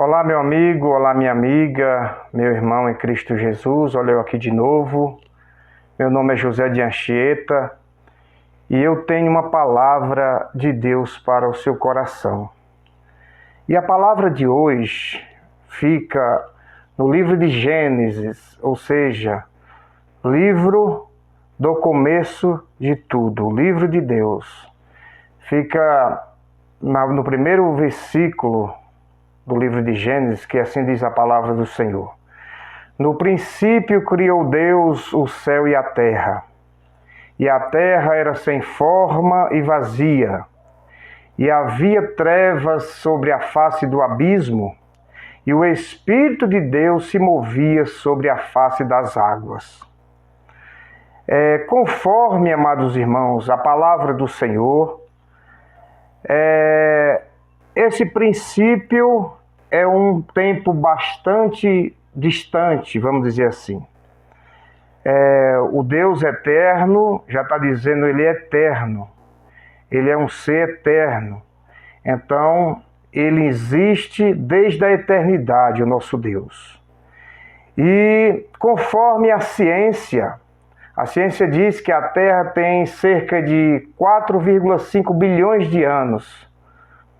Olá, meu amigo, olá, minha amiga, meu irmão em Cristo Jesus, olha eu aqui de novo. Meu nome é José de Anchieta e eu tenho uma palavra de Deus para o seu coração. E a palavra de hoje fica no livro de Gênesis, ou seja, livro do começo de tudo, o livro de Deus. Fica no primeiro versículo do livro de Gênesis, que assim diz a palavra do Senhor. No princípio criou Deus o céu e a terra terra era sem forma e vazia, e havia trevas sobre a face do abismo, e o Espírito de Deus se movia sobre a face das águas. Conforme, amados irmãos, a palavra do Senhor, esse princípio é um tempo bastante distante, vamos dizer assim. O Deus eterno, já está dizendo, ele é eterno. Ele é um ser eterno. Então, ele existe desde a eternidade, o nosso Deus. E conforme a ciência diz que a Terra tem cerca de 4,5 bilhões de anos,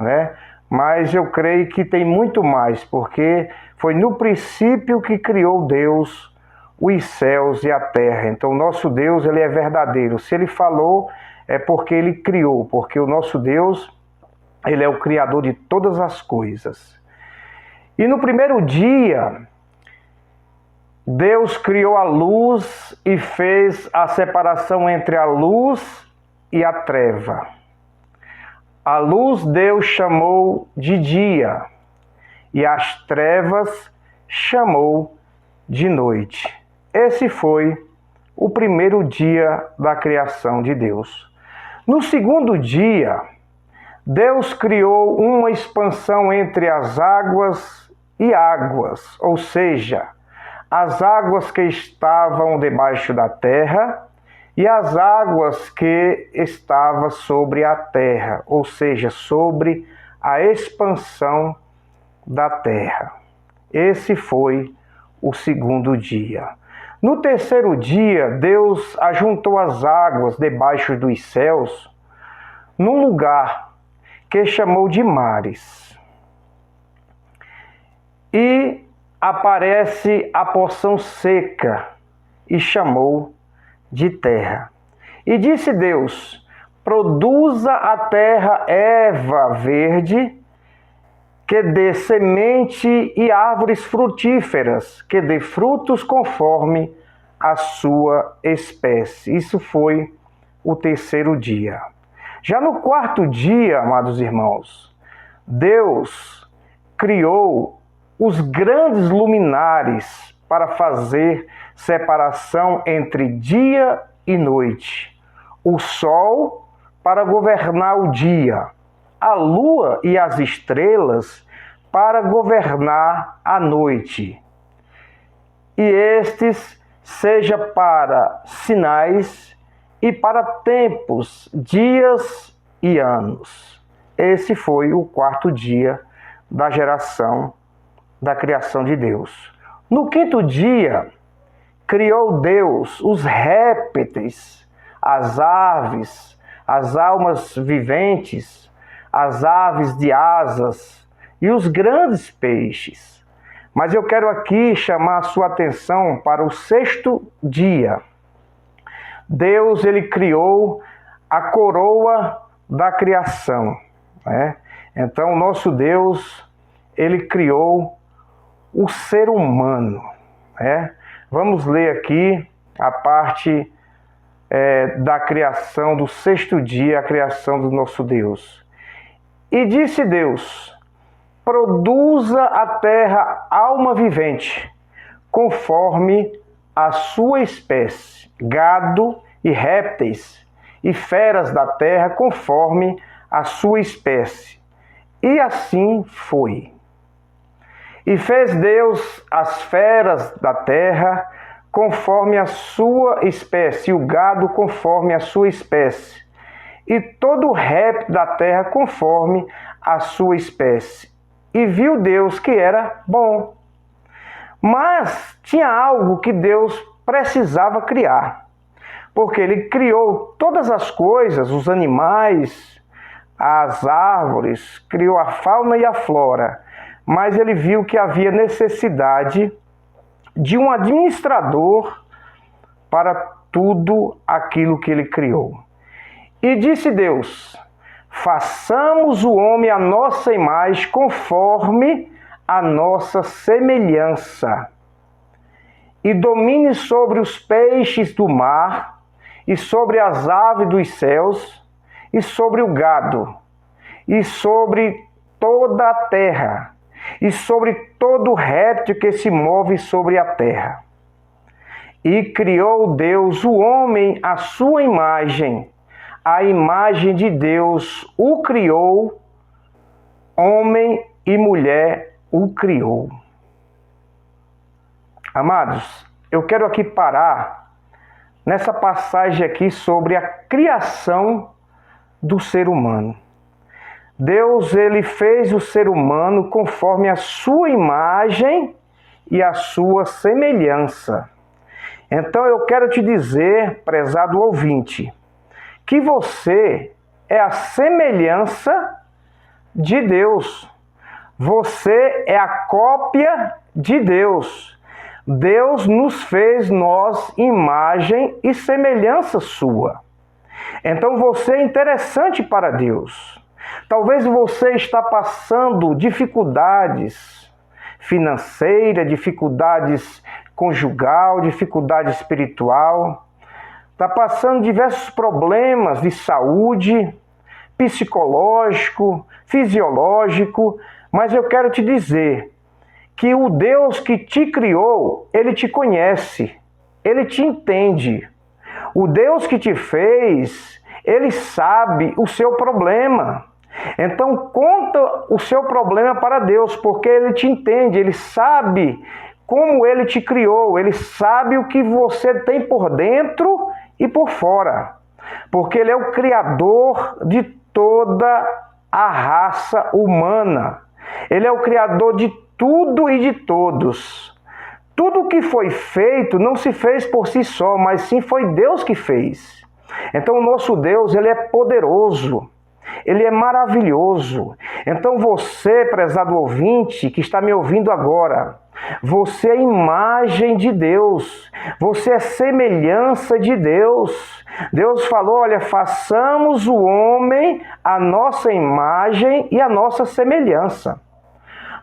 né? Mas eu creio que tem muito mais, porque foi no princípio que criou Deus os céus e a terra. Então, o nosso Deus, ele é verdadeiro. Se ele falou, é porque ele criou, porque o nosso Deus, ele é o criador de todas as coisas. E no primeiro dia, Deus criou a luz e fez a separação entre a luz e a treva. A luz Deus chamou de dia, e as trevas chamou de noite. Esse foi o primeiro dia da criação de Deus. No segundo dia, Deus criou uma expansão entre as águas e águas, ou seja, as águas que estavam debaixo da terra e as águas que estavam sobre a terra, ou seja, sobre a expansão da terra. Esse foi o segundo dia. No terceiro dia, Deus ajuntou as águas debaixo dos céus num lugar que chamou de mares. E aparece a porção seca e chamou de terra. E disse Deus: produza a terra erva verde, que dê semente, e árvores frutíferas, que dê frutos conforme a sua espécie. Isso foi o terceiro dia. Já no quarto dia, amados irmãos, Deus criou os grandes luminares para fazer separação entre dia e noite, o sol para governar o dia, a lua e as estrelas para governar a noite. E estes seja para sinais e para tempos, dias e anos. Esse foi o quarto dia da geração da criação de Deus. No quinto dia, criou Deus os répteis, as aves, as almas viventes, as aves de asas e os grandes peixes. Mas eu quero aqui chamar a sua atenção para o sexto dia. Deus, ele criou a coroa da criação, né? Então, o nosso Deus, ele criou o ser humano, né? Vamos ler aqui a parte da criação, do sexto dia, a criação do nosso Deus. E disse Deus: produza a terra alma vivente, conforme a sua espécie, gado e répteis, e feras da terra, conforme a sua espécie. E assim foi. E fez Deus as feras da terra conforme a sua espécie, e o gado conforme a sua espécie, e todo o réptil da terra conforme a sua espécie. e viu Deus que era bom. Mas tinha algo que Deus precisava criar, porque ele criou todas as coisas, os animais, as árvores, criou a fauna e a flora, mas ele viu que havia necessidade de um administrador para tudo aquilo que ele criou. E disse Deus: façamos o homem à nossa imagem, conforme a nossa semelhança, e domine sobre os peixes do mar, e sobre as aves dos céus, e sobre o gado, e sobre toda a terra, e sobre todo réptil que se move sobre a terra. E criou Deus o homem à sua imagem, a imagem de Deus o criou, homem e mulher o criou. Amados, eu quero aqui parar nessa passagem aqui sobre a criação do ser humano. Deus, ele fez o ser humano conforme a sua imagem e a sua semelhança. Então eu quero te dizer, prezado ouvinte, que você é a semelhança de Deus. Você é a cópia de Deus. Deus nos fez nós imagem e semelhança sua. Então você é interessante para Deus. Talvez você está passando dificuldades financeiras, dificuldades conjugal, dificuldade espiritual. Está passando diversos problemas de saúde, psicológico, fisiológico, mas eu quero te dizer que o Deus que te criou, ele te conhece, ele te entende. O Deus que te fez, ele sabe o seu problema. Então conta o seu problema para Deus, porque ele te entende, ele sabe como ele te criou, ele sabe o que você tem por dentro e por fora, porque ele é o criador de toda a raça humana. Ele é o criador de tudo e de todos. Tudo que foi feito não se fez por si só, mas sim foi Deus que fez. Então o nosso Deus, ele é poderoso. Ele é maravilhoso. Então você, prezado ouvinte, que está me ouvindo agora, você é imagem de Deus. Você é semelhança de Deus. Deus falou, olha, façamos o homem à nossa imagem e à nossa semelhança.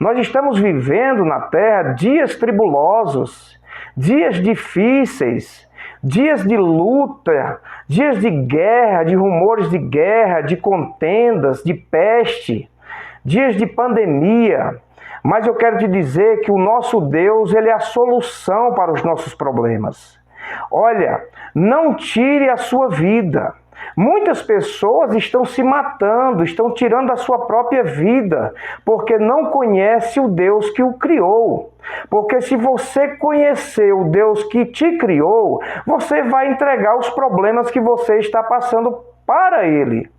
Nós estamos vivendo na Terra dias tribulosos, dias difíceis, dias de luta, dias de guerra, de rumores de guerra, de contendas, de peste, dias de pandemia. Mas eu quero te dizer que o nosso Deus, ele é a solução para os nossos problemas. Olha, não tire a sua vida. Muitas pessoas estão se matando, estão tirando a sua própria vida, porque não conhece o Deus que o criou. Porque se você conhecer o Deus que te criou, você vai entregar os problemas que você está passando para Ele.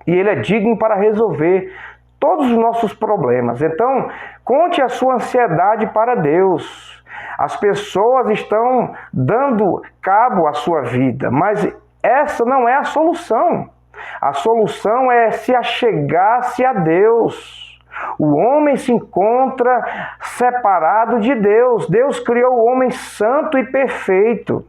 E Ele é digno para resolver todos os nossos problemas. Então, conte a sua ansiedade para Deus. As pessoas estão dando cabo à sua vida, mas essa não é a solução. A solução é se achegar-se a Deus. O homem se encontra separado de Deus. Deus criou o homem santo e perfeito.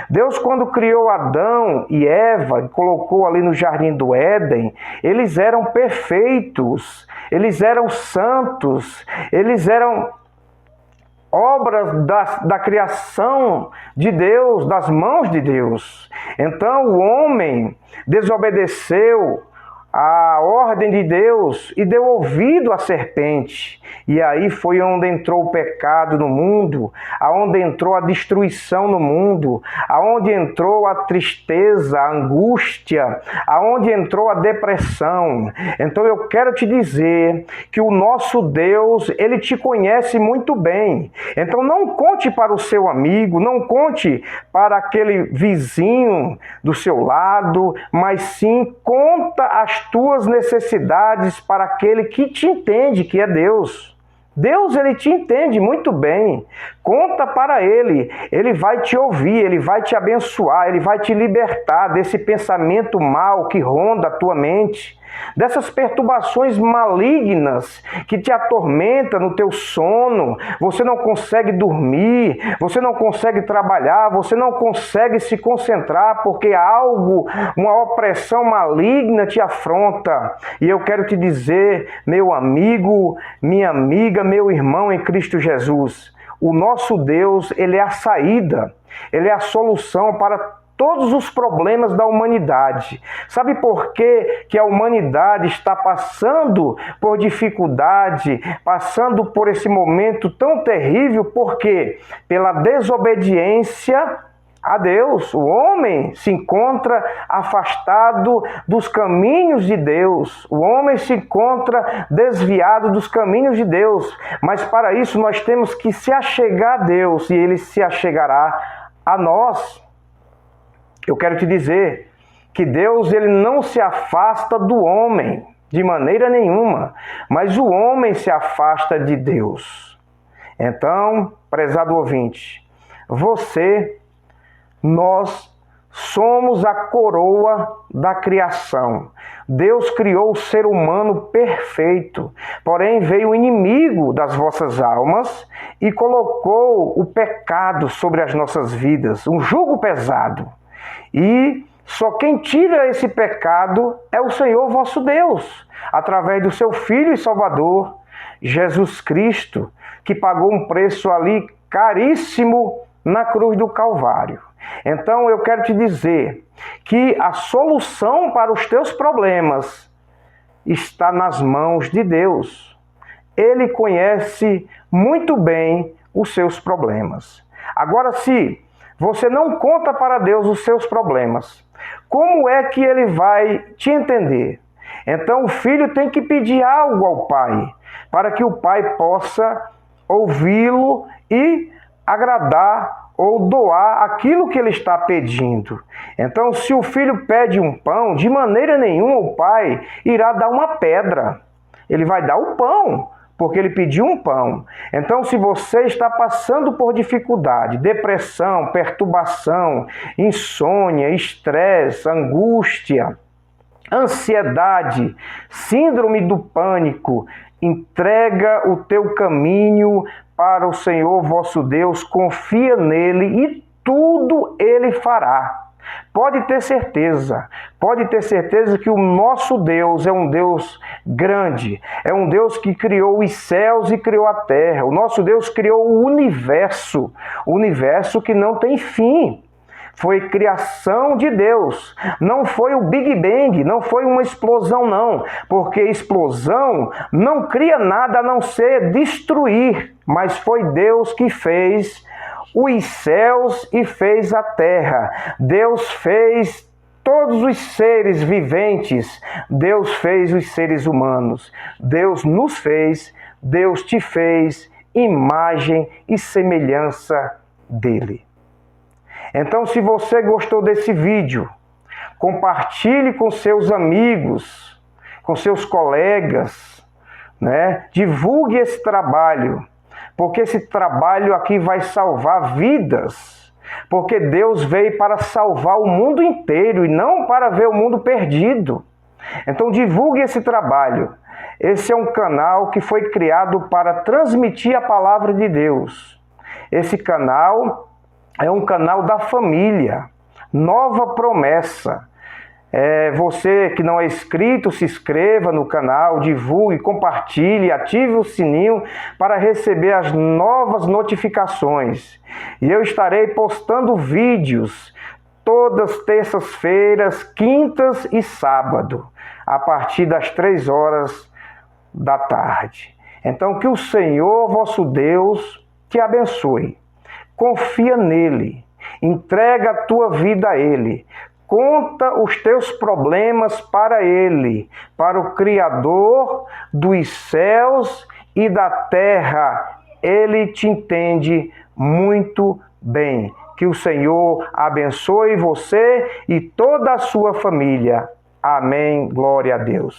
Deus, quando criou Adão e Eva, e colocou ali no jardim do Éden, eles eram perfeitos, eles eram santos, eles eram obras da criação de Deus, das mãos de Deus. Então o homem desobedeceu a ordem de Deus e deu ouvido à serpente. E aí foi onde entrou o pecado no mundo, aonde entrou a destruição no mundo, aonde entrou a tristeza, a angústia, aonde entrou a depressão. Então eu quero te dizer que o nosso Deus, ele te conhece muito bem. Então não conte para o seu amigo, não conte para aquele vizinho do seu lado, mas sim conta as as tuas necessidades para aquele que te entende, que é Deus. Deus, ele te entende muito bem. Conta para ele. Ele vai te ouvir, ele vai te abençoar, ele vai te libertar desse pensamento mal que ronda a tua mente, dessas perturbações malignas que te atormentam no teu sono. Você não consegue dormir, você não consegue trabalhar, você não consegue se concentrar porque algo, uma opressão maligna te afronta. E eu quero te dizer, meu amigo, minha amiga, meu irmão em Cristo Jesus, o nosso Deus, ele é a saída, ele é a solução para todos os problemas da humanidade. Sabe por que a humanidade está passando por dificuldade, passando por esse momento tão terrível? Porque pela desobediência a Deus, o homem se encontra afastado dos caminhos de Deus. O homem se encontra desviado dos caminhos de Deus. Mas para isso nós temos que se achegar a Deus e ele se achegará a nós. Eu quero te dizer que Deus, ele não se afasta do homem de maneira nenhuma, mas o homem se afasta de Deus. Então, prezado ouvinte, nós somos a coroa da criação. Deus criou o ser humano perfeito, porém veio o inimigo das vossas almas e colocou o pecado sobre as nossas vidas, um jugo pesado. E só quem tira esse pecado é o Senhor vosso Deus, através do seu Filho e Salvador, Jesus Cristo, que pagou um preço ali caríssimo na cruz do Calvário. Então eu quero te dizer que a solução para os teus problemas está nas mãos de Deus. Ele conhece muito bem os seus problemas. Agora, se você não conta para Deus os seus problemas, como é que ele vai te entender? Então o filho tem que pedir algo ao pai, para que o pai possa ouvi-lo e agradar ou doar aquilo que ele está pedindo. Então, se o filho pede um pão, de maneira nenhuma o pai irá dar uma pedra. Ele vai dar o pão, porque ele pediu um pão. Então, se você está passando por dificuldade, depressão, perturbação, insônia, estresse, angústia, ansiedade, síndrome do pânico, entrega o teu caminho para o Senhor vosso Deus, confia nele e tudo ele fará. Pode ter certeza que o nosso Deus é um Deus grande, é um Deus que criou os céus e criou a terra. O nosso Deus criou o universo que não tem fim. Foi criação de Deus, não foi o Big Bang, não foi uma explosão não, porque explosão não cria nada a não ser destruir, mas foi Deus que fez os céus e fez a terra. Deus fez todos os seres viventes, Deus fez os seres humanos, Deus nos fez, Deus te fez, imagem e semelhança dele. Então, se você gostou desse vídeo, compartilhe com seus amigos, com seus colegas, né? Divulgue esse trabalho, porque esse trabalho aqui vai salvar vidas, porque Deus veio para salvar o mundo inteiro e não para ver o mundo perdido. Então, divulgue esse trabalho. Esse é um canal que foi criado para transmitir a palavra de Deus. Esse canal é um canal da família, Nova Promessa. Você que não é inscrito, se inscreva no canal, divulgue, compartilhe, ative o sininho para receber as novas notificações. E eu estarei postando vídeos todas terças-feiras, quintas e sábado, a partir das 3 horas da tarde. Então que o Senhor, vosso Deus, te abençoe. Confia nele, entrega a tua vida a ele, conta os teus problemas para ele, para o Criador dos céus e da terra. Ele te entende muito bem. Que o Senhor abençoe você e toda a sua família. Amém. Glória a Deus.